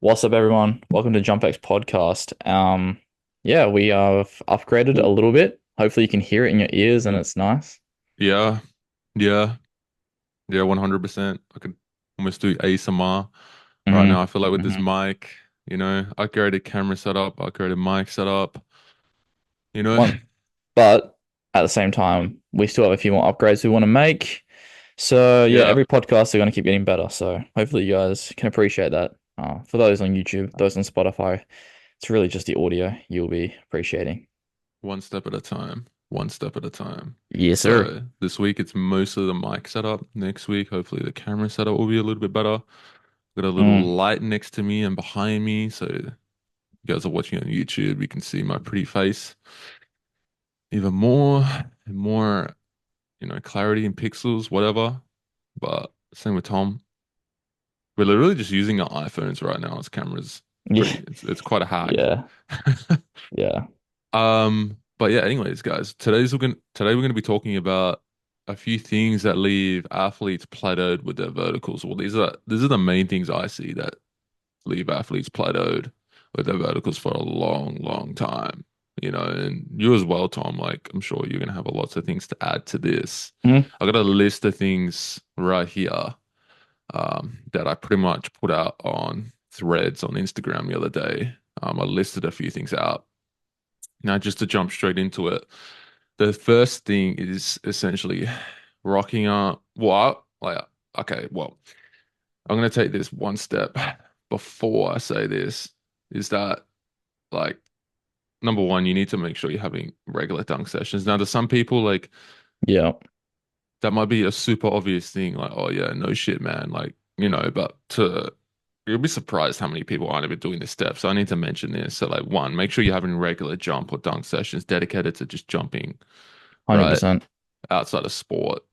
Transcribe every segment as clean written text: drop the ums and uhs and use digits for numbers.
What's up, everyone? Welcome to JumpX Podcast. Yeah, we have upgraded a little bit. Hopefully, you can hear it in your ears, and it's nice. Yeah, yeah, yeah, 100%. I could almost do ASMR right hmm now. I feel like with this hmm mic, upgraded camera setup, upgraded mic setup, you know. One, but at the same time, we still have a few more upgrades we want to make. So yeah, Yeah, every podcast are going to keep getting better. So hopefully, you guys can appreciate that. For those on YouTube, those on Spotify, it's really just the audio you'll be appreciating. one step at a time, one step at a time. Yes, sir. So this week it's mostly the mic setup. Next week, hopefully the camera setup will be a little bit better. Got a little Mm. light next to me and behind me, so you guys are watching on YouTube, you can see my pretty face even more and more, clarity in pixels, whatever. But same with Tom. We're literally just using our iPhones right now as cameras. Yeah, It's quite a hack. yeah, yeah. But yeah, anyways, guys, today we're gonna be talking about a few things that leave athletes plateaued with their verticals. Well, these are the main things I see that leave athletes plateaued with their verticals for a long, long time. And you as well, Tom, like I'm sure you're gonna have lots of things to add to this. Mhm. I got a list of things right here that I pretty much put out on threads on Instagram the other day. I listed a few things out. Now, just to jump straight into it, the first thing is essentially rocking up. Okay, well, I'm going to take this one step before I say this, is that, like, number one, you need to make sure you're having regular dunk sessions. Now, to some people, like, Yeah. that might be a super obvious thing, like, oh yeah, no shit, man. Like, but you'll be surprised how many people aren't even doing this step. So I need to mention this. So like one, make sure you're having regular jump or dunk sessions dedicated to just jumping, right? 100%. Outside of sport.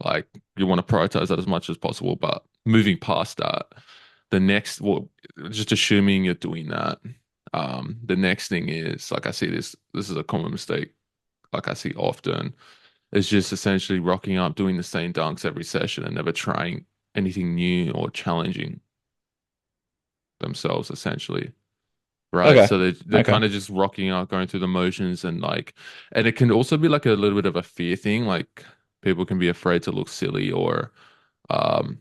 Like you want to prioritize that as much as possible, but moving past that, well, just assuming you're doing that. The next thing is like I see this is a common mistake, like I see often is just essentially rocking up, doing the same dunks every session and never trying anything new or challenging themselves, essentially. Right. Okay. So they're Okay. kind of just rocking up, going through the motions and it can also be like a little bit of a fear thing. Like people can be afraid to look silly or, um,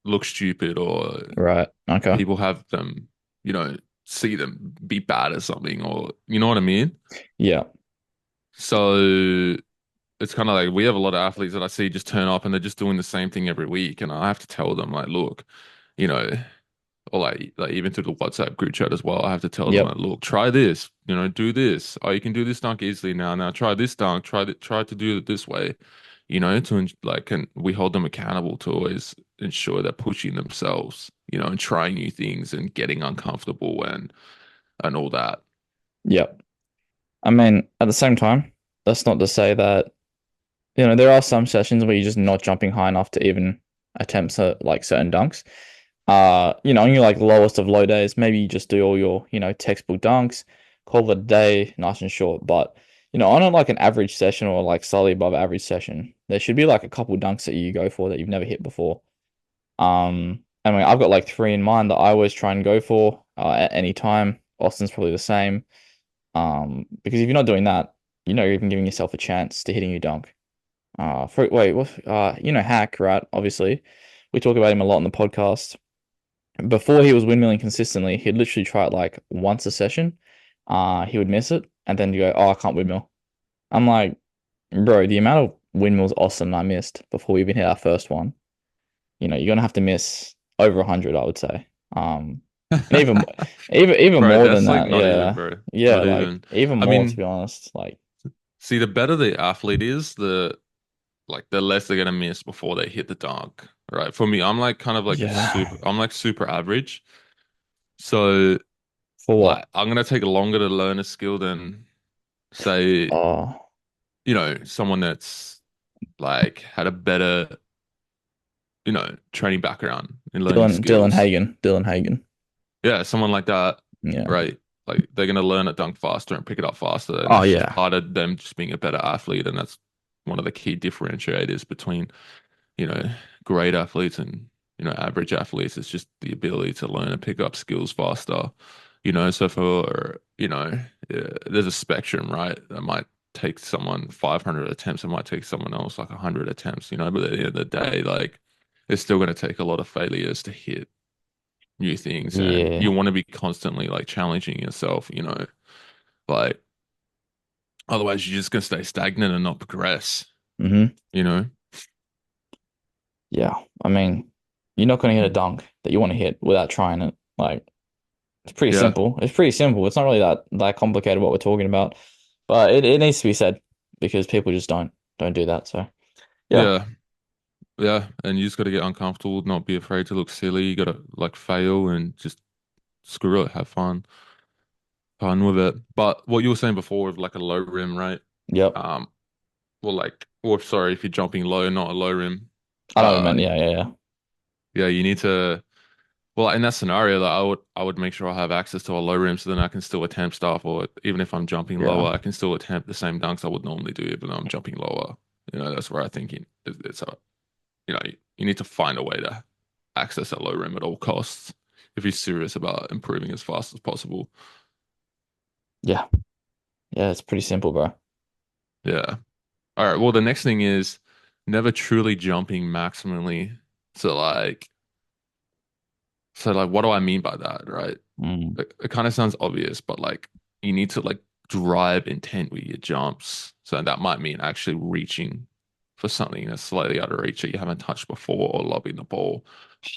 look stupid or Right. Okay. people have them, you know, see them be bad at something or, you know what I mean? Yeah. So it's kind of like we have a lot of athletes that I see just turn up and they're just doing the same thing every week. And I have to tell them, like, look, you know, or like even through the WhatsApp group chat as well, I have to tell them, Yep. like, look, try this, do this. Oh, you can do this dunk easily now. Now try this dunk, try to do it this way, and we hold them accountable to always ensure they're pushing themselves, and trying new things and getting uncomfortable and all that. Yep. I mean, at the same time, that's not to say that, there are some sessions where you're just not jumping high enough to even attempt like certain dunks. On your like lowest of low days, maybe you just do all your, textbook dunks, call it a day, nice and short. But, on a, like an average session or like slightly above average session, there should be like a couple dunks that you go for that you've never hit before. I mean, I've got like three in mind that I always try and go for at any time. Austin's probably the same. Because if you're not doing that, you're even giving yourself a chance to hitting your dunk. Wait, what? Hack, right? Obviously, we talk about him a lot in the podcast. Before he was windmilling consistently, he'd literally try it like once a session. He would miss it, and then you go, "Oh, I can't windmill." I'm like, bro, the amount of windmills Austin and I missed before we even hit our first one. You're gonna have to miss over 100, I would say. And even Bro, more than that's like that, not even, yeah, bro. yeah, Not like even. even I more to be mean, honest. Like, see, the better the athlete is, the less they're gonna miss before they hit the dunk, right? For me, I'm like kind of like yeah, I'm like super average. So for what? like I'm gonna take longer to learn a skill than say, Oh, someone that's like had a better, training background in learning Dylan skills. Hagen, Dylan Hagen. Yeah, someone like that, Yeah. right? Like they're gonna learn a dunk faster and pick it up faster, and Oh that's just yeah. part of them just being a better athlete, and that's one of the key differentiators between, you know, great athletes and average athletes. It's just the ability to learn and pick up skills faster. So there's a spectrum, right? That might take someone 500 attempts, it might take someone else like 100 attempts, but at the end of the day, like it's still going to take a lot of failures to hit new things, and you Yeah. want to be constantly like challenging yourself, like otherwise you're just going to stay stagnant and not progress, Hmm. you know? Yeah. I mean, you're not going to hit a dunk that you want to hit without trying it. Like, it's pretty Yeah. simple. It's pretty simple. It's not really that complicated what we're talking about, but it needs to be said because people just don't do that. So yeah, Yeah. Yeah. And you just got to get uncomfortable, not be afraid to look silly. You got to like fail and just screw it, have fun with it. But what you were saying before with like a low rim, right? yep. Um, or sorry, if you're jumping low, not a low rim. I know what you Uh, meant. Yeah, yeah, yeah, yeah, you need to. Well, in that scenario, like, I would make sure I have access to a low rim so then I can still attempt stuff, or even if I'm jumping yeah, lower, I can still attempt the same dunks I would normally do even though I'm jumping lower. That's where I think it's a you need to find a way to access that low rim at all costs if you're serious about improving as fast as possible. yeah, yeah. It's pretty simple, bro. Yeah. All right. Well, the next thing is never truly jumping maximally. So like, what do I mean by that, right? Mm. It kind of sounds obvious, but like you need to like drive intent with your jumps. So that might mean actually reaching for something that's slightly out of reach that you haven't touched before, or lobbing the ball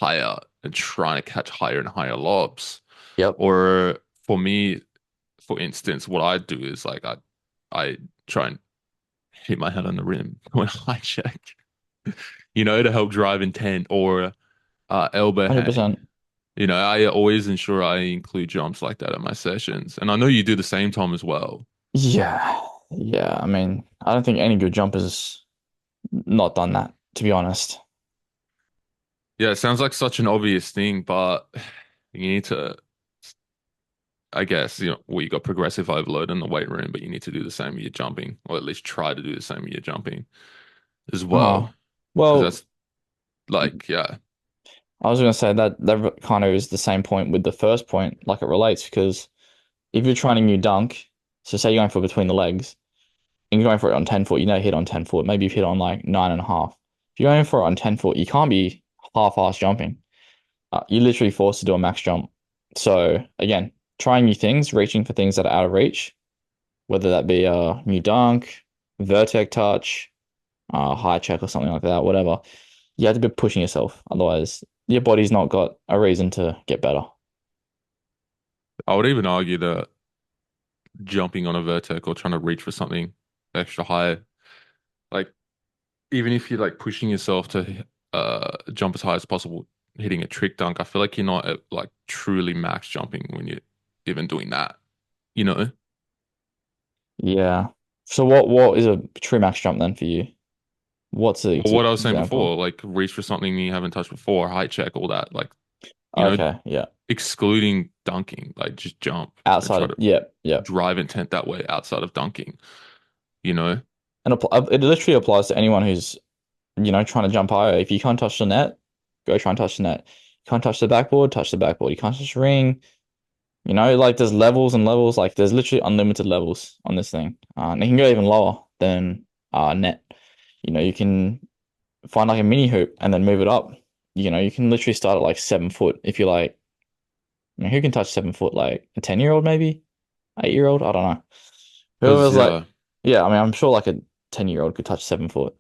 higher and trying to catch higher and higher lobs. Yep. Or for me, for instance, what I do is like I try and hit my head on the rim when I check, to help drive intent, or elbow hang. 100%. I always ensure I include jumps like that at my sessions. And I know you do the same, Tom, as well. Yeah, yeah. I mean, I don't think any good jumper's not done that, to be honest. Yeah, it sounds like such an obvious thing, but you need to, I guess, you got progressive overload in the weight room, but you need to do the same with your jumping, or at least try to do the same with your jumping as Uh, well. Because well, that's like, yeah, I was gonna say that kind of is the same point with the first point, like it relates because if you're trying a new dunk, so say you're going for between the legs and you're going for it on 10 foot, you know, hit on 10 foot, maybe you've hit on like 9.5. If you're going for it on 10 foot, you can't be half-ass jumping. You're literally forced to do a max jump. So again, trying new things, reaching for things that are out of reach, whether that be a new dunk, vertex touch, high check or something like that, whatever. You have to be pushing yourself. Otherwise, your body's not got a reason to get better. I would even argue that jumping on a vertex or trying to reach for something extra high, like even if you're like pushing yourself to jump as high as possible, hitting a trick dunk, I feel like you're not like truly max jumping when you're even doing that, you know? Yeah. So what is a true max jump then for you? What's the Or what I was saying example? before, like reach for something you haven't touched before, height check, all that, like, you know, Okay, yeah. excluding dunking, like just jump and Outside try of to yeah, yeah. drive intent that way outside of dunking, you know? And it literally applies to anyone who's, trying to jump higher. If you can't touch the net, go try and touch the net. You can't touch the backboard, touch the backboard. You can't touch the ring. Like there's levels and levels. Like there's literally unlimited levels on this thing. And it can go even lower than net. You can find like a mini hoop and then move it up. You can literally start at like 7 foot if you like. Who can touch 7 foot? Like a 10-year-old maybe? 8-year-old? I don't know. Because, Whoever's like, yeah, yeah, I mean, I'm sure like a 10-year-old could touch 7 foot.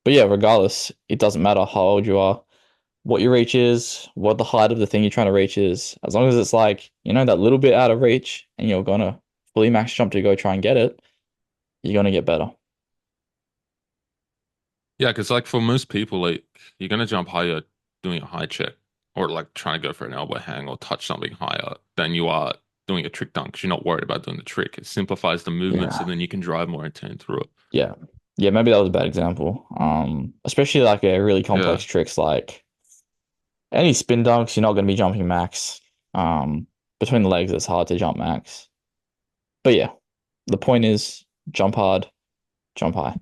But yeah, regardless, it doesn't matter how old you are, what your reach is, what the height of the thing you're trying to reach is, as long as it's like, that little bit out of reach and you're gonna fully max jump to go try and get it, you're gonna get better. yeah, because like for most people, like you're gonna jump higher doing a high check or like trying to go for an elbow hang or touch something higher than you are doing a trick dunk because you're not worried about doing the trick. It simplifies the movement so Yeah. then you can drive more intent through it. Yeah. Yeah, maybe that was a bad example. Especially like a really Yeah. complex tricks like any spin dunks, you're not gonna be jumping max. Between the legs, it's hard to jump max. But yeah, the point is jump hard, jump high.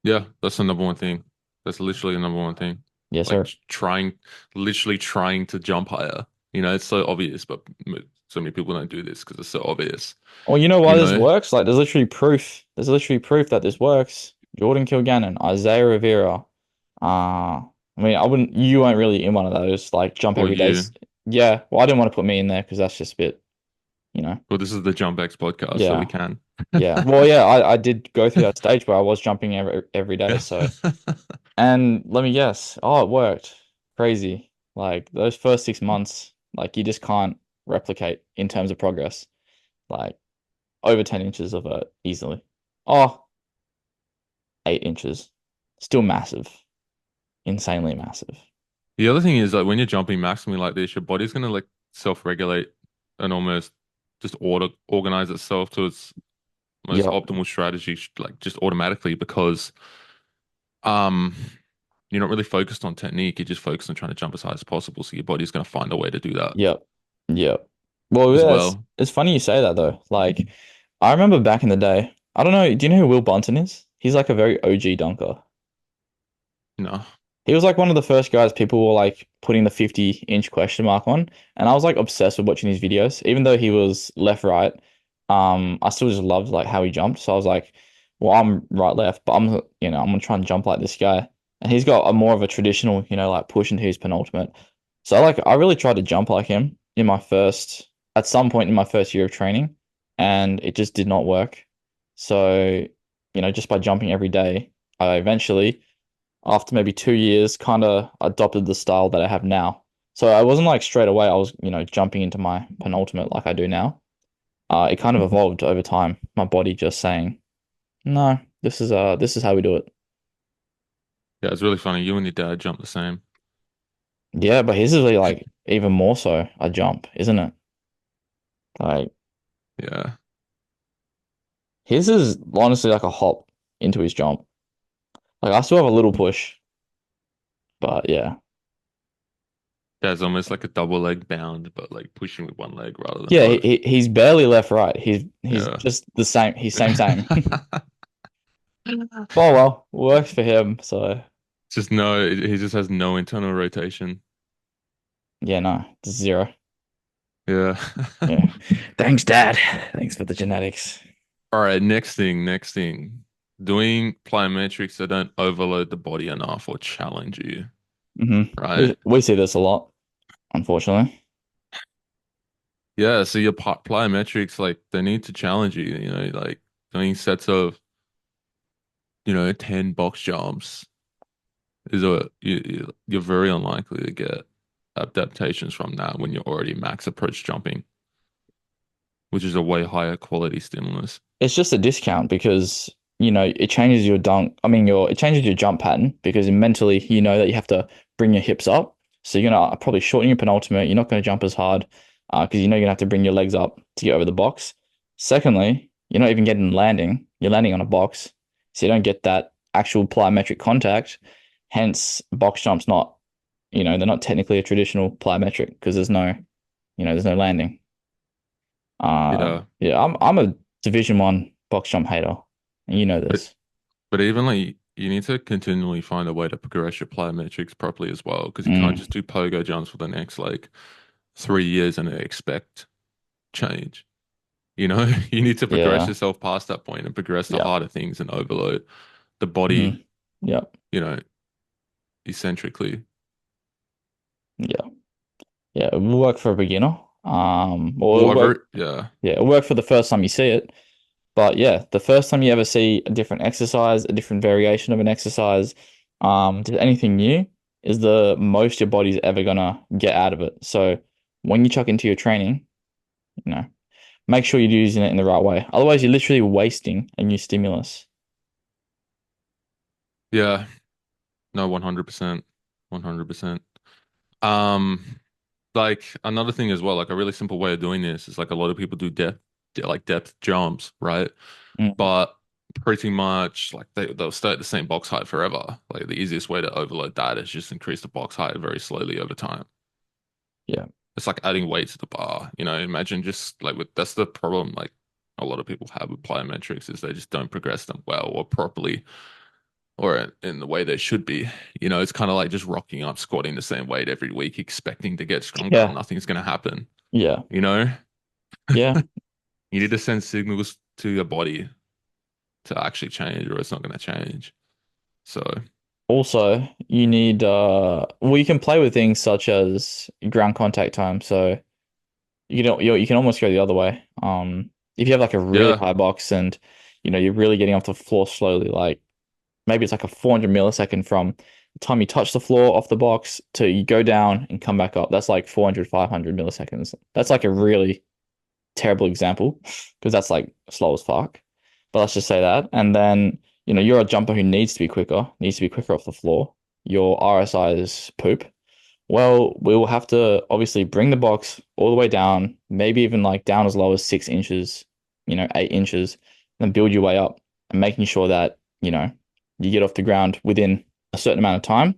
Yeah, that's the number one thing. That's literally the number one thing. Yes, like sir. literally trying to jump higher. You know, it's so obvious, but so many people don't do this because it's so obvious. Well, you know why You this know, works? Like, there's literally proof. There's literally proof that this works. Jordan Kilgannon, Isaiah Rivera. I mean, I wouldn't. You weren't really in one of those like jump or every day. you. Yeah. Well, I didn't want to put me in there because that's just a bit, you know. Well, this is the JumpX podcast, so we Yeah. can. Yeah. Well, yeah. I did go through that stage where I was jumping every day. So, and let me guess. Oh, it worked. Crazy. Like those first 6 months, like you just can't replicate in terms of progress. Like over 10 inches of it easily. Oh, 8 inches. Still massive. Insanely massive. The other thing is like when you're jumping maximally like this, your body's gonna like self-regulate and almost just organize itself to its most Yep. optimal strategy, like just automatically because um you're not really focused on technique, you're just focused on trying to jump as high as possible. So your body's gonna find a way to do that Yep. Yep. Well, as yeah, well. it's funny you say that though. Like, I remember back in the day, I don't know, do you know who Will Bunton is? He's like a very OG dunker. No. He was like one of the first guys people were like putting the 50-inch question mark on. And I was like obsessed with watching his videos. Even though he was left right, I still just loved like how he jumped. So I was like, well, I'm right left, but I'm gonna try and jump like this guy. And he's got a more of a traditional, like push into his penultimate. So like I really tried to jump like him at some point in my first year of training, and it just did not work. So, just by jumping every day, I eventually after maybe 2 years, kind of adopted the style that I have now. So I wasn't like straight away, I was, jumping into my penultimate like I do now. It kind of evolved over time. My body just saying, no, this is how we do it. Yeah, it's really funny. You and your dad jump the same. Yeah, but his is really like even more so a jump, isn't it? Like Yeah. his is honestly like a hop into his jump. Like I still have a little push, but yeah. Dad's almost like a double leg bound, but like pushing with one leg rather than Yeah, both. he's barely left right. He's Yeah. just the same. He's same. Oh well, works for him. So Just no, he just has no internal rotation. yeah, no, zero. Yeah. Yeah. Thanks, Dad. Thanks for the genetics. All right, next thing. Doing plyometrics that don't overload the body enough or challenge you, Hmm. right? We see this a lot, unfortunately. Yeah, so your plyometrics, like they need to challenge you, like doing sets of, 10 box jumps is you're very unlikely to get adaptations from that when you're already max approach jumping, which is a way higher quality stimulus. It's just a discount because, it changes your dunk. I mean, it changes your jump pattern because mentally you know that you have to bring your hips up. So you're gonna probably shorten your penultimate. You're not gonna jump as hard because you know you're gonna have to bring your legs up to get over the box. Secondly, you're not even getting landing. You're landing on a box, so you don't get that actual plyometric contact. Hence, box jumps not, they're not technically a traditional plyometric because there's no landing. Yeah. Yeah, I'm a Division One box jump hater, and you know But this. but even like you need to continually find a way to progress your plyometrics properly as well, because you can't Mm, just do pogo jumps for the next like 3 years and expect change. You know, you need to progress yeah, yourself past that point and progress to yeah, harder things and overload the hmm body, yeah, you know, eccentrically. yeah, yeah. It will work for a beginner. Or it'll work. Whatever, yeah, Yeah, it'll work for the first time you see it. But yeah, the first time you ever see a different exercise, a different variation of an exercise, just anything new, is the most your body's ever gonna get out of it. So when you chuck into your training, you know, make sure you're using it in the right way. Otherwise, you're literally wasting a new stimulus. yeah, no, 100%, 100%. Um, like another thing as well, like a really simple way of doing this is like a lot of people do depth jumps, right? Mm, But pretty much like they'll stay at the same box height forever. Like the easiest way to overload that is just increase the box height very slowly over time. yeah. It's like adding weight to the bar. Imagine just like that's the problem like a lot of people have with plyometrics is they just don't progress them well or properly. or in the way they should be. It's kind of like just rocking up, squatting the same weight every week, expecting to get stronger. Yeah. Nothing's going to happen. Yeah. You know, Yeah. you need to send signals to your body to actually change, or it's not going to change. So, Also, you need well, you can play with things such as ground contact time. So you can almost go the other way. If you have like a really yeah, high box and you're really getting off the floor slowly, like maybe it's like a 400 millisecond from the time you touch the floor off the box to you go down and come back up. That's like 400, 500 milliseconds. That's like a really terrible example because that's like slow as fuck. But let's just say that. And then, you're a jumper who needs to be quicker off the floor. Your RSI is poop. Well, we will have to obviously bring the box all the way down, maybe even like down as low as 6 inches, 8 inches, and then build your way up and making sure that, you get off the ground within a certain amount of time.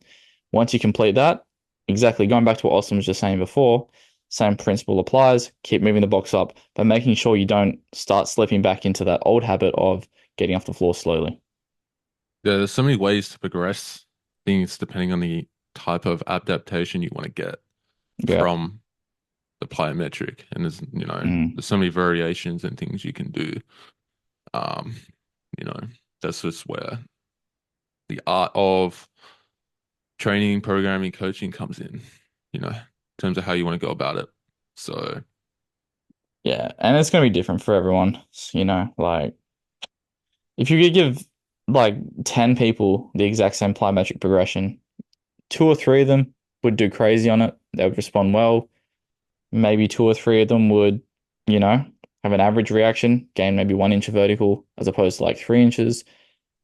Once you complete that, exactly going back to what Austin was just saying before, same principle applies. Keep moving the box up, but making sure you don't start slipping back into that old habit of getting off the floor slowly. there's so many ways to progress things depending on the type of adaptation you want to get Yeah. from the plyometric. And Mm. there's so many variations and things you can do. Um, you know, that's just where the art of training, programming, coaching comes in terms of how you want to go about it. So, Yeah. And it's going to be different for everyone, like if you could give like 10 people the exact same plyometric progression, two or three of them would do crazy on it. They would respond well. Maybe two or three of them would, you know, have an average reaction, gain maybe 1 inch of vertical as opposed to like 3 inches.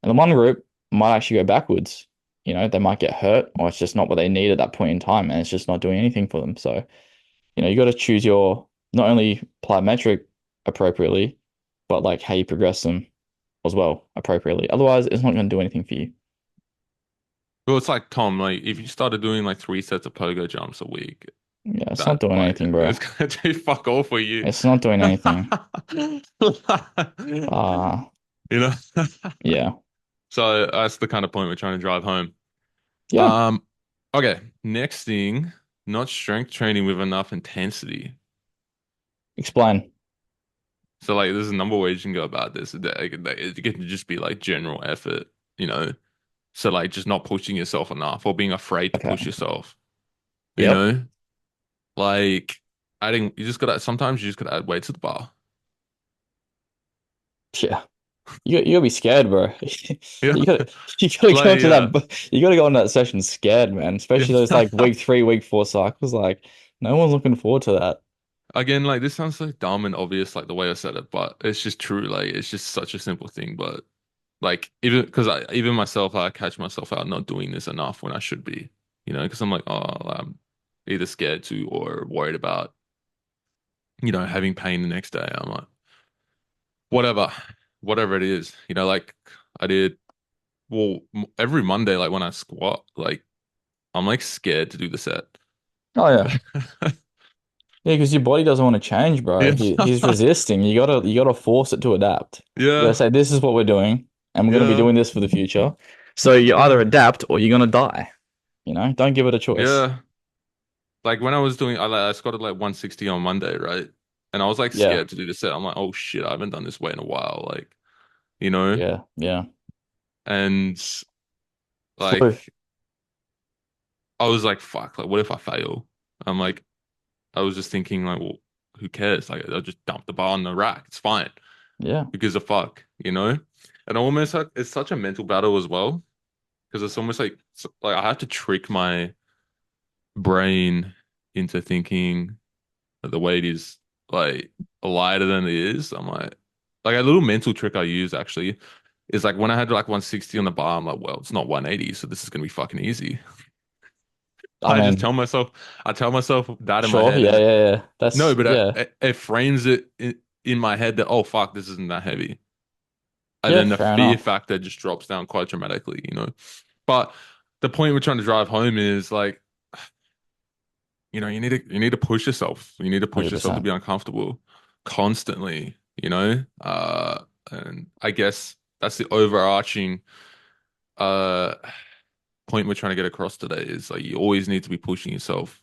And the one group might actually go backwards. They might get hurt or it's just not what they need at that point in time and it's just not doing anything for them. So, you got to choose your not only plyometric appropriately, but like how you progress them as well appropriately. Otherwise, it's not going to do anything for you. well, it's like Tom, like if you started doing like 3 sets of pogo jumps a week, Yeah, it's not that doing like anything, bro. it's gonna do fuck all for you. It's not doing anything. You Uh, know? yeah. So that's the kind of point we're trying to drive home. Yeah. Um, okay, next thing, not strength training with enough intensity. Explain. So like there's a number of ways you can go about this. It can just be like general effort, you know. So like just not pushing yourself enough or being afraid to push Okay. yourself, you Yep. know? Like adding you just gotta sometimes you just gotta add weight to the bar. Yeah. You gotta be scared, bro. Yeah. You gotta you gotta go Like into yeah. you gotta go on that session scared, man. Especially those like Yeah. week 3, week 4 cycles. Like no one's looking forward to that. Again, like this sounds so dumb and obvious, like the way I said it, but it's just true. Like it's just such a simple thing, but like even because even myself, I catch myself out not doing this enough when I should be, because I'm like, oh, I'm either scared to or worried about, having pain the next day. I'm like, whatever, whatever it is, like I did. Well, every Monday, like when I squat, like I'm like scared to do the set. Oh yeah. Yeah, because your body doesn't want to change, bro. Yeah, He's resisting. You gotta force it to adapt. You gotta yeah, say this is what we're doing, and we're gonna be yeah, doing this for the future. So you either adapt or you're gonna die. Don't give it a choice. yeah. Like when I was doing, I squatted like 160 on Monday, right? And I was like Yeah, scared to do the set. I'm like, oh shit, I haven't done this weight in a while, like, you know? yeah, yeah. And Flu. like, I was like, fuck, like, what if I fail? I'm like, I was just thinking, like, well, who cares? Like, I'll just dump the bar on the rack. It's fine. Yeah. Because of fuck, you know? And almost like it's such a mental battle as well. Because it's almost like I have to trick my brain into thinking that the weight is like lighter than it is. I'm like a little mental trick I use actually is like when I had like 160 on the bar, I'm like, well, it's not 180, so this is gonna be fucking easy. I I just mean, tell myself that in my sure. head, Yeah, and yeah, yeah. no, That's but yeah, it frames it in my head that oh fuck, this isn't that heavy, and yeah. then the Fair fear enough. factor just drops down quite dramatically. But the point we're trying to drive home is like, you need to push yourself. You need to push yourself to 100%. be uncomfortable constantly. And I guess that's the overarching uh point we're trying to get across today is like you always need to be pushing yourself,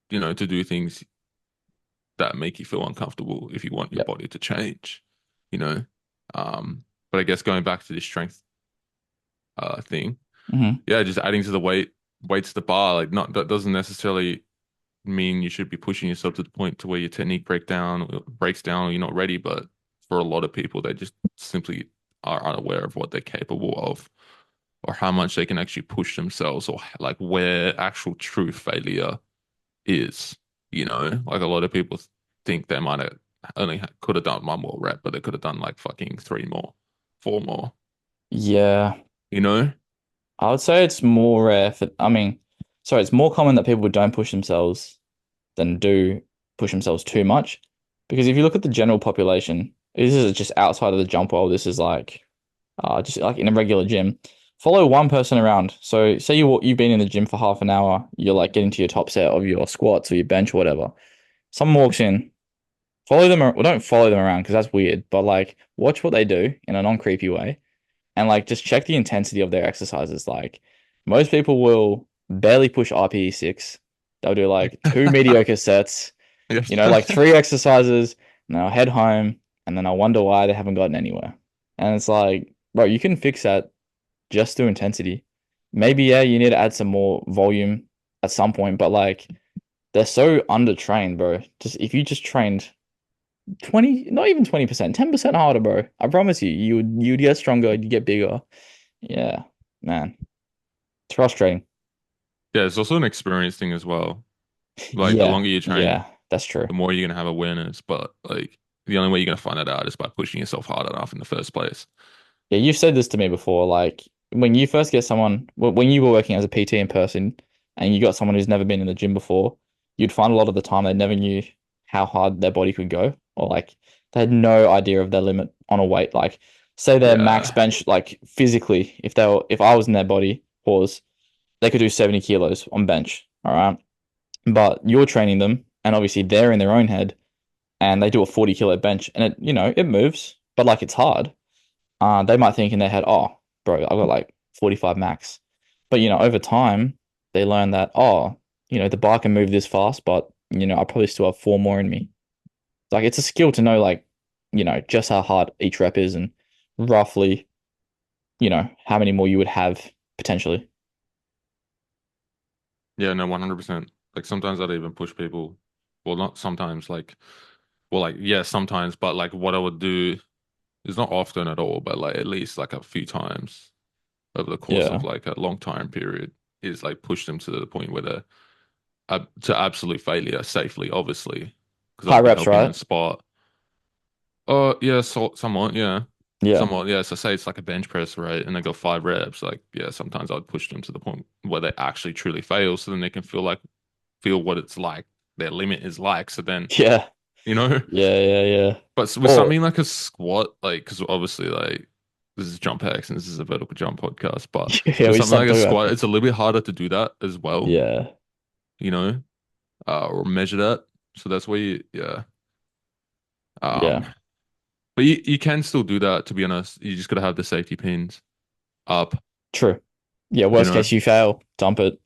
to do things that make you feel uncomfortable if you want your Yep. body to change, you know. But I guess going back to this strength thing, Hmm. yeah, just adding to the weight to the bar, like not that doesn't necessarily mean you should be pushing yourself to the point to where your technique breaks down or you're not ready, but for a lot of people, they just simply are unaware of what they're capable of or how much they can actually push themselves or like where actual true failure is. Like a lot of people think they might have only could have done one more rep, but they could have done like fucking three more, four more, Yeah, you know? I would say it's more rare I mean, sorry, it's more common that people don't push themselves than do push themselves too much. Because if you look at the general population, this is just outside of the jump world. This is like, just like in a regular gym. Follow one person around. So say you've been in the gym for half an hour. You're like getting to your top set of your squats or your bench or whatever. Someone walks in. Follow them. Well, don't follow them around because that's weird. But like, watch what they do in a non-creepy way, and like just check the intensity of their exercises. Like, most people will barely push RPE 6. They'll do like two mediocre sets, Yes. like three exercises, and they'll head home, and then I wonder why they haven't gotten anywhere. And it's like, bro, you can fix that just through intensity. Maybe, yeah, you need to add some more volume at some point, but like they're so undertrained, bro. Just if you just trained 20, not even 20%, 10% harder, bro. I promise you, you'd get stronger, you'd get bigger. Yeah, man. It's frustrating. Yeah, it's also an experience thing as well. Like the Yeah, longer you train, yeah, that's true. the more you're gonna have awareness. But like the only way you're gonna find it out is by pushing yourself hard enough in the first place. Yeah, you've said this to me before. Like when you first get someone, when you were working as a PT in person and you got someone who's never been in the gym before, you'd find a lot of the time they never knew how hard their body could go, or like they had no idea of their limit on a weight. Like, say their max Yeah. bench, like physically, if I was in their body, pause, they could do 70 kilos on bench. All right. But you're training them, and obviously they're in their own head and they do a 40 kilo bench and it moves, but like it's hard. They might think in their head, oh, bro, I've got like 45 max. But, over time, they learn that, oh, the bar can move this fast, but, I probably still have four more in me. Like, it's a skill to know, like, just how hard each rep is and roughly, how many more you would have potentially. Yeah, no, 100%. Like sometimes I'd even push people. Well, not sometimes, yeah, sometimes, but like what I would do is not often at all, but like at least like a few times over the course of Yeah. like a long time period is like push them to the point where they're to absolute failure safely, obviously, because High I'll be reps, helping them right? spot. Yeah, so, somewhat, yeah. Yeah. Somewhat, yeah. So say it's like a bench press, right? And they got 5 reps. Like, yeah, sometimes I'd push them to the point where they actually truly fail, so then they can feel what it's like, their limit is like. So then, Yeah. you know. Yeah. Yeah. Yeah. But with Or, something like a squat, like, because obviously, like, this is JumpX and this is a vertical jump podcast, but yeah, with we something stopped like a talking squat, about. it's a little bit harder to do that as well, Yeah. you know, or measure that. So that's where yeah. Um, Yeah. but you can still do that, to be honest. You just gotta have the safety pins up, True. Yeah, you worst know? case you fail, dump it,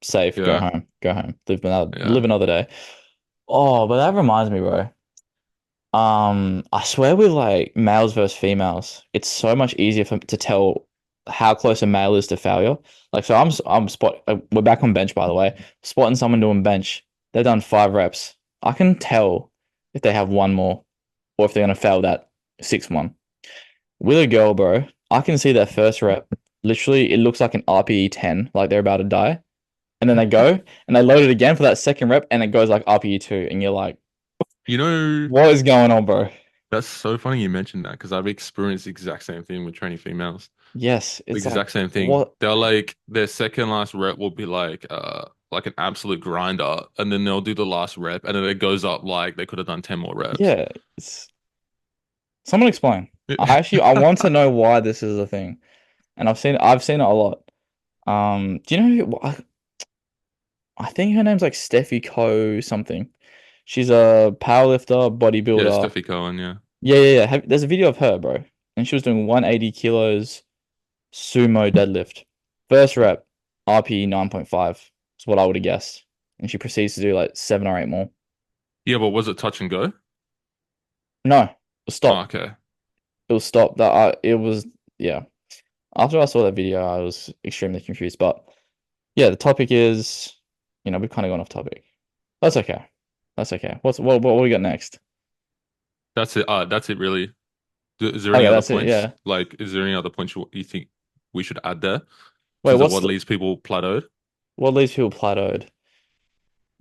safe, go Yeah, home, go home, yeah. live another day. Oh, but that reminds me, bro. I swear with like males versus females, it's so much easier to tell how close a male is to failure. Like, so we're back on bench, by the way. Spotting someone doing bench, they've done 5 reps. I can tell if they have one more or if they're gonna fail that 6th one. With a girl, bro, I can see their first rep. Literally, it looks like an RPE 10, like they're about to die. And then they go and they load it again for that second rep and it goes like RPE 2. And you're like, You know, what is going on, bro? that's so funny you mentioned that because I've experienced the exact same thing with training females. Yes, The it's like, exact same thing. what? They're like their second last rep will be like an absolute grinder, and then they'll do the last rep, and then it goes up like they could have done 10 more reps. Yeah, it's someone explain. I want to know why this is a thing. And I've seen it a lot. Do you know I think her name's like Steffi Co something. She's a powerlifter, Yeah, bodybuilder. Steffi Cohen, yeah. Yeah, yeah, yeah. There's a video of her, bro. And she was doing 180 kilos sumo deadlift. First rep, RP 9.5 is what I would have guessed. And she proceeds to do like 7 or 8 more. Yeah, but was it touch and go? No, it was Oh, stop. okay. It was stop. It was, yeah. After I saw that video, I was extremely confused. But yeah, the topic is, we've kind of gone off topic. That's okay. That's okay. What we got next? That's it. That's it really. Is there any Okay, other that's it. points? Yeah. Like, is there any other points you think we should add there Wait, to what leaves people plateaued? what leaves people plateaued?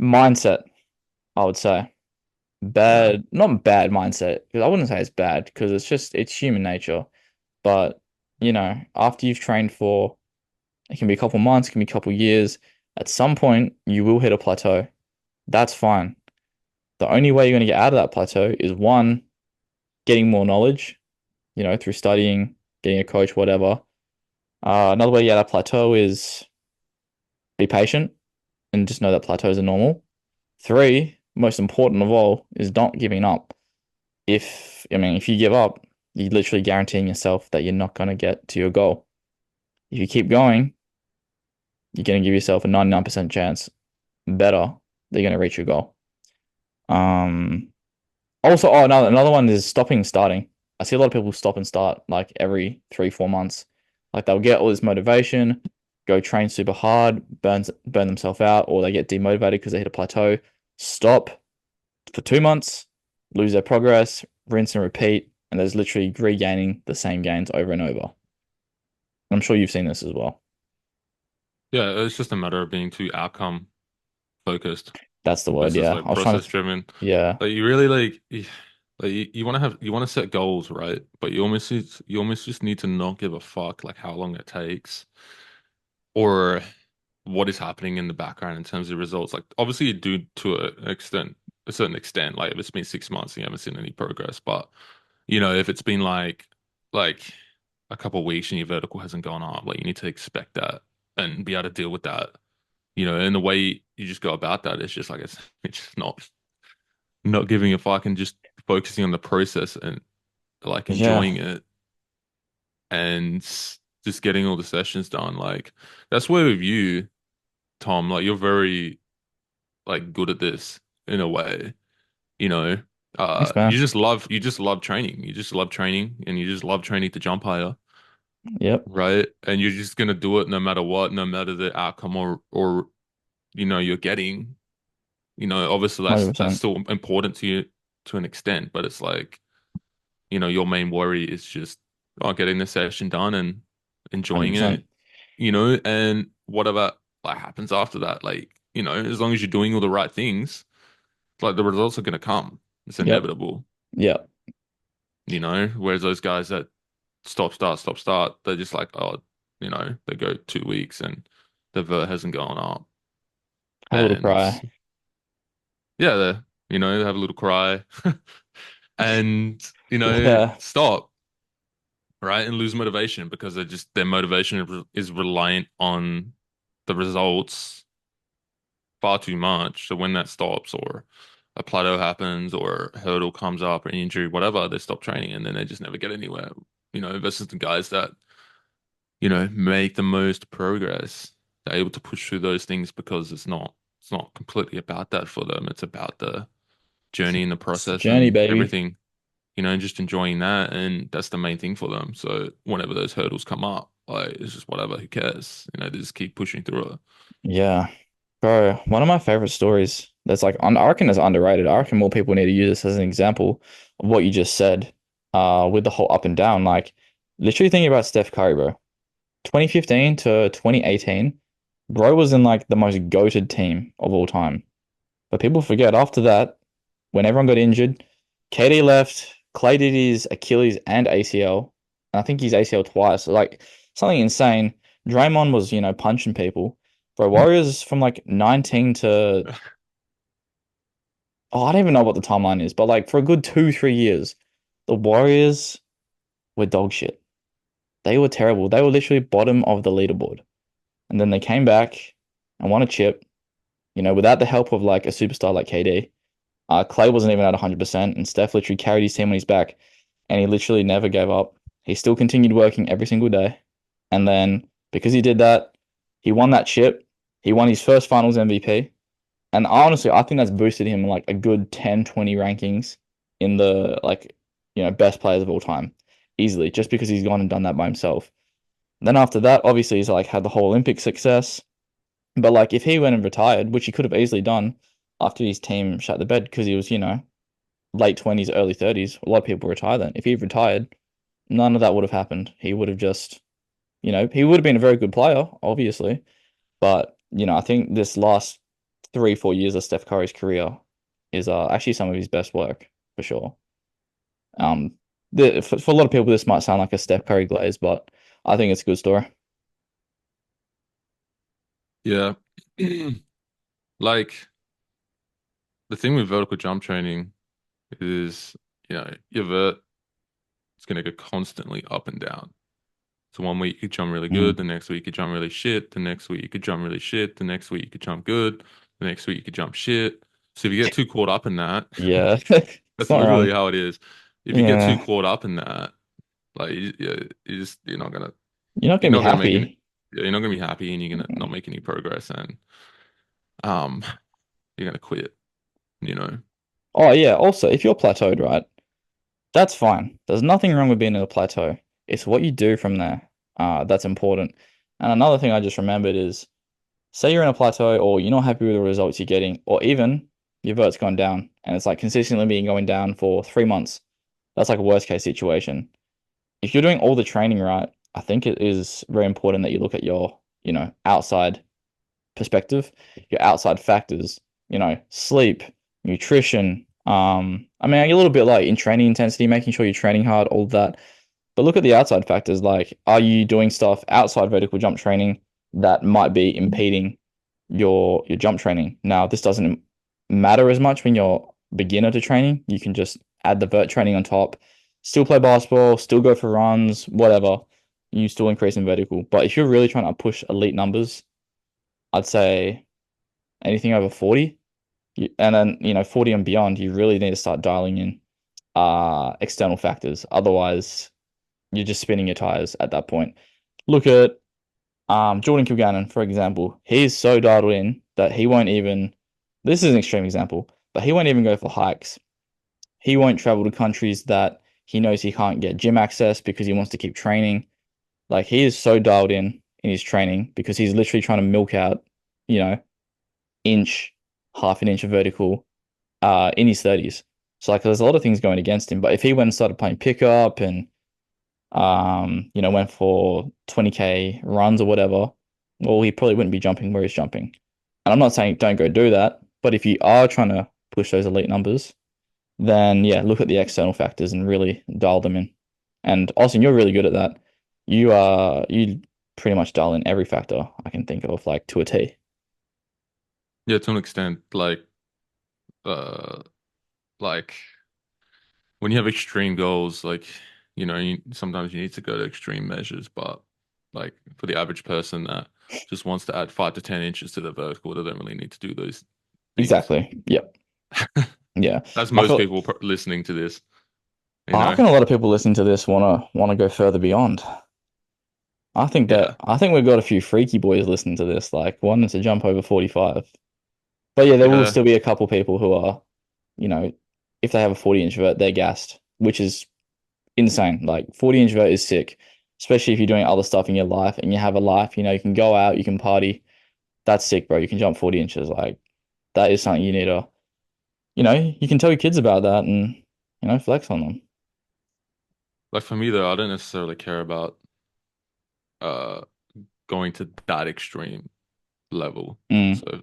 Mindset, I would say. Yeah. Bad, not bad mindset, because I wouldn't say it's bad, because it's human nature. But, after you've trained for, it can be a couple months, it can be a couple years, at some point you will hit a plateau. That's fine. The only way you're going to get out of that plateau is one, getting more knowledge, through studying, getting a coach, whatever. Another way to get out of that plateau is be patient and just know that plateaus are normal. Three, most important of all, is not giving up. If you give up, you're literally guaranteeing yourself that you're not going to get to your goal. If you keep going, you're going to give yourself a 99% chance better that you're going to reach your goal. Um, Also, another one is stopping and starting. I see a lot of people stop and start like every 3, 4 months. Like they'll get all this motivation, go train super hard, burn themselves out, or they get demotivated because they hit a plateau, stop for 2 months, lose their progress, rinse and repeat, and there's literally regaining the same gains over and over. I'm sure you've seen this as well. Yeah, it's just a matter of being too outcome focused That's the word, versus yeah. like I was trying process to, driven. yeah, Like you really like you want to have you want to set goals, right? But you almost just need to not give a fuck like how long it takes or what is happening in the background in terms of results. Like obviously you do to a certain extent. Like if it's been 6 months and you haven't seen any progress, but if it's been like a couple of weeks and your vertical hasn't gone up, like you need to expect that and be able to deal with that. And the way you just go about that is just like it's just not giving a fuck and just focusing on the process and like yeah, enjoying it and just getting all the sessions done. Like that's where with you, Tom, like you're very like good at this in a way, you know. thanks, man. You just love training. You just love training and you just love training to jump higher, Yep, right? And you're just gonna do it no matter what, no matter the outcome or you're getting. Obviously that's 100%. still important to you to an extent, but it's like, your main worry is just getting the session done and enjoying it, 100%. and whatever like happens after that, like, as long as you're doing all the right things, like the results are gonna come. It's Yep, inevitable, yep. whereas those guys that stop, start, they're just like, oh, they go 2 weeks and the vert hasn't gone up. Have a little And cry. yeah, they have a little cry and Yeah, stop, right, and lose motivation because their motivation is reliant on the results far too much. So when that stops or a plateau happens or a hurdle comes up or an injury, whatever, they stop training and then they just never get anywhere. Versus the guys that, make the most progress. They're able to push through those things because it's not completely about that for them. It's about the it's, journey and the it's the process journey, and baby. everything, and just enjoying that. And that's the main thing for them. So whenever those hurdles come up, like it's just whatever, who cares? They just keep pushing through it. Yeah, bro. One of my favorite stories that's like, I reckon it's underrated. I reckon more people need to use this as an example of what you just said, with the whole up and down. Like, literally thinking about Steph Curry, bro. 2015 to 2018, bro was in like the most goated team of all time. But people forget after that, when everyone got injured, KD left, Clay did his Achilles and ACL, and I think his ACL twice. So, like something insane. Draymond was, punching people. Bro, Warriors from like 19 to, I don't even know what the timeline is, but like for a good 2, 3 years, the Warriors were dog shit. They were terrible. They were literally bottom of the leaderboard. And then they came back and won a chip, without the help of like a superstar like KD. Clay wasn't even at 100%, and Steph literally carried his team on his back, and he literally never gave up. He still continued working every single day. And then because he did that, he won that chip. He won his first finals MVP. And honestly, I think that's boosted him like a good 10, 20 rankings in the like, best players of all time easily, just because he's gone and done that by himself. Then after that, obviously he's like had the whole Olympic success. But like if he went and retired, which he could have easily done after his team shut the bed because he was, late 20s, early 30s, a lot of people retire then. If he retired, none of that would have happened. He would have just, he would have been a very good player, obviously. But, I think this last 3, 4 years of Steph Curry's career is actually some of his best work for sure. Um, for a lot of people, this might sound like a Steph Curry glaze, but I think it's a good story. Yeah. Like the thing with vertical jump training is, your vert is going to go constantly up and down. So one week you could jump really good, Mm, the next week you could jump really shit, the next week you could jump really shit, the next week you could jump good, the next week you could jump shit. So if you get too caught up in that, yeah, it's that's not literally wrong. how it is. If you get too Yeah, caught up in that, like you're not you're gonna be not gonna make any happy. you're not gonna be happy and you're gonna not make any progress and um you're gonna quit, you know. Oh yeah. Also, if you're plateaued, right, that's fine. There's nothing wrong with being in a plateau. It's what you do from there. That's important. And another thing I just remembered is, say you're in a plateau, or you're not happy with the results you're getting, or even your vert's gone down, and it's like consistently being going down for 3 months. That's like a worst case situation. If you're doing all the training right, I think it is very important that you look at your, outside perspective, your outside factors, sleep, nutrition. I mean, a little bit like in training intensity, making sure you're training hard, all of that. But look at the outside factors, like are you doing stuff outside vertical jump training that might be impeding your jump training? Now, this doesn't matter as much when you're beginner to training. You can just add the vert training on top, still play basketball, still go for runs, whatever. You still increase in vertical. But if you're really trying to push elite numbers, I'd say anything over 40. And then, 40 and beyond, you really need to start dialing in external factors. Otherwise, you're just spinning your tires at that point. Look at Jordan Kilgannon, for example. He's so dialed in that he won't even, this is an extreme example, but he won't even go for hikes. He won't travel to countries that he knows he can't get gym access because he wants to keep training. Like he is so dialed in his training because he's literally trying to milk out, you know, inch, half an inch of vertical in his 30s. So like there's a lot of things going against him. But if he went and started playing pickup and went for 20K runs or whatever, well, he probably wouldn't be jumping where he's jumping. And I'm not saying don't go do that, but if you are trying to push those elite numbers, then yeah, look at the external factors and really dial them in. And Austin, you're really good at that. You pretty much dial in every factor I can think of, like to a T. Yeah, to an extent, uh like when you have extreme goals, like, sometimes you need to go to extreme measures, but like for the average person that just wants to add 5 to 10 inches to the vertical, they don't really need to do those things. Exactly. Yep. Yeah. That's I most feel people listening to this, you I know? reckon a lot of people listening to this wanna go further beyond. Yeah. I think we've got a few freaky boys listening to this, like wanting to jump over 45. But yeah, there will Yeah. still be a couple people who are, you know, if they have a 40-inch vert, they're gassed, which is insane. Like 40-inch vert is sick, especially if you're doing other stuff in your life and you have a life, you can go out, you can party. That's sick, bro. You can jump 40 inches. Like that is something you need to, you can tell your kids about that and, flex on them. Like for me though, I don't necessarily care about uh going to that extreme level. Mm, So,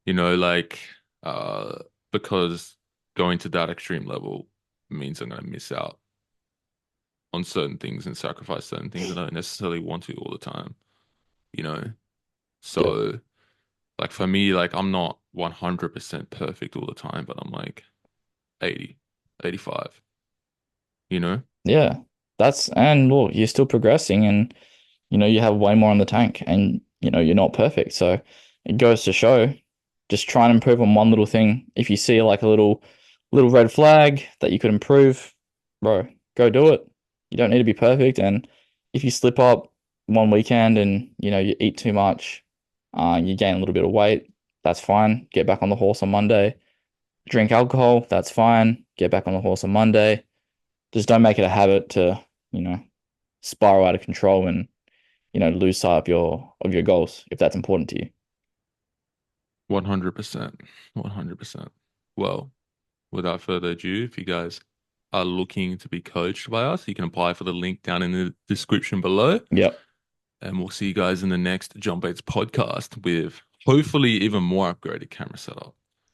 like uh because going to that extreme level means I'm gonna miss out on certain things and sacrifice certain things that I don't necessarily want to all the time, you know? yep. So, like for me, like I'm not 100% perfect all the time, but I'm like 80, 85, you know? Yeah. And well, you're still progressing and, you have way more on the tank and, you're not perfect. So it goes to show just try and improve on one little thing. If you see like a little red flag that you could improve, bro, go do it. You don't need to be perfect. And if you slip up, one weekend and you eat too much, you gain a little bit of weight, that's fine. Get back on the horse on Monday. Drink alcohol, that's fine. Get back on the horse on Monday. Just don't make it a habit to, you know, spiral out of control and, lose sight of your goals if that's important to you. 100%. 100%. Well, without further ado, if you guys are looking to be coached by us, you can apply for the link down in the description below. Yep. And we'll see you guys in the next JumpX podcast with hopefully even more upgraded camera setup.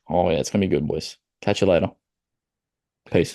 Oh yeah, it's gonna be good, boys. Catch you later. Peace.